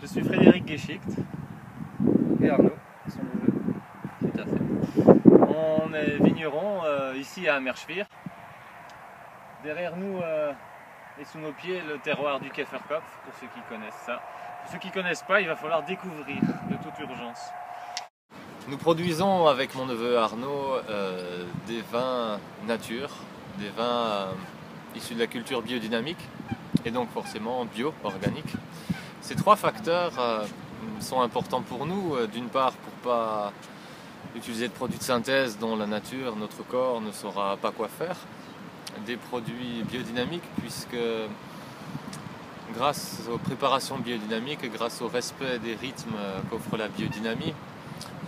suis Frédéric Gueschicht et Arnaud, son neveu. Tout à fait. On est vigneron ici à Amerschwir. Derrière nous et sous nos pieds le terroir du Käferkopf, pour ceux qui connaissent ça. Pour ceux qui ne connaissent pas, il va falloir découvrir de toute urgence. Nous produisons avec mon neveu Arnaud des vins nature, des vins issus de la culture biodynamique et donc forcément bio, organique. Ces trois facteurs sont importants pour nous, d'une part pour ne pas utiliser de produits de synthèse dont la nature, notre corps ne saura pas quoi faire, des produits biodynamiques puisque grâce aux préparations biodynamiques et grâce au respect des rythmes qu'offre la biodynamie,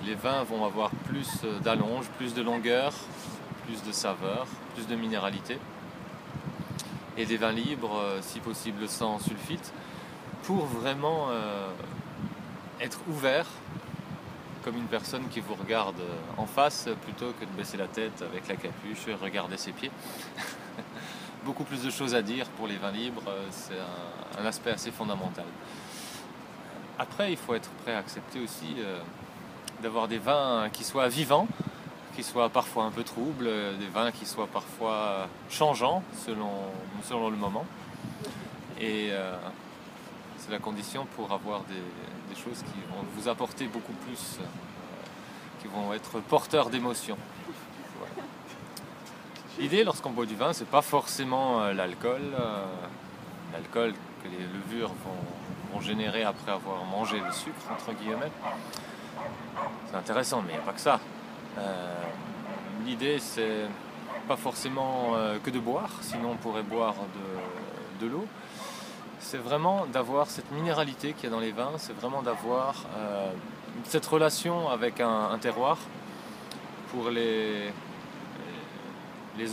les vins vont avoir plus d'allonge, plus de longueur, plus de saveur, plus de minéralité. Et des vins libres, si possible sans sulfite, pour vraiment être ouvert comme une personne qui vous regarde en face plutôt que de baisser la tête avec la capuche et regarder ses pieds. Beaucoup plus de choses à dire pour les vins libres, c'est un aspect assez fondamental. Après, il faut être prêt à accepter aussi d'avoir des vins qui soient vivants, qui soient parfois un peu troubles, des vins qui soient parfois changeants selon le moment. Et c'est la condition pour avoir des choses qui vont vous apporter beaucoup plus, qui vont être porteurs d'émotions. Voilà. L'idée lorsqu'on boit du vin, c'est pas forcément l'alcool que les levures vont générer après avoir mangé le sucre, entre guillemets. C'est intéressant, mais il n'y a pas que ça. L'idée, c'est pas forcément que de boire, sinon on pourrait boire de l'eau. C'est vraiment d'avoir cette minéralité qu'il y a dans les vins, c'est vraiment d'avoir cette relation avec un terroir. Pour les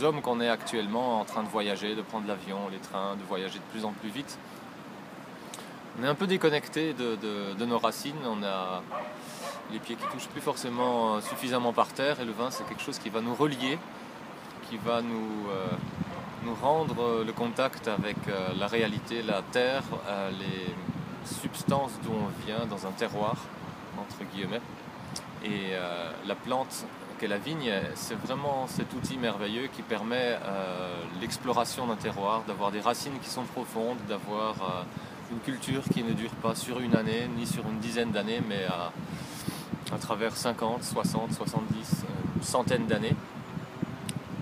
hommes qu'on est actuellement en train de voyager, de prendre l'avion, les trains, de voyager de plus en plus vite, on est un peu déconnecté de nos racines, on a les pieds qui touchent plus forcément suffisamment par terre, et le vin c'est quelque chose qui va nous relier, qui va nous rendre le contact avec la réalité, la terre, les substances d'où on vient dans un terroir, entre guillemets. Et la plante qu'est la vigne, c'est vraiment cet outil merveilleux qui permet l'exploration d'un terroir, d'avoir des racines qui sont profondes, d'avoir une culture qui ne dure pas sur une année, ni sur une dizaine d'années, mais à travers 50, 60, 70, une centaine d'années,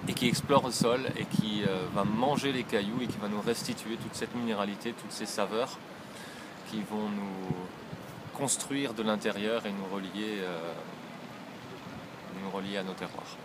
et qui explore le sol et qui va manger les cailloux et qui va nous restituer toute cette minéralité, toutes ces saveurs qui vont nous construire de l'intérieur et nous relier à nos terroirs.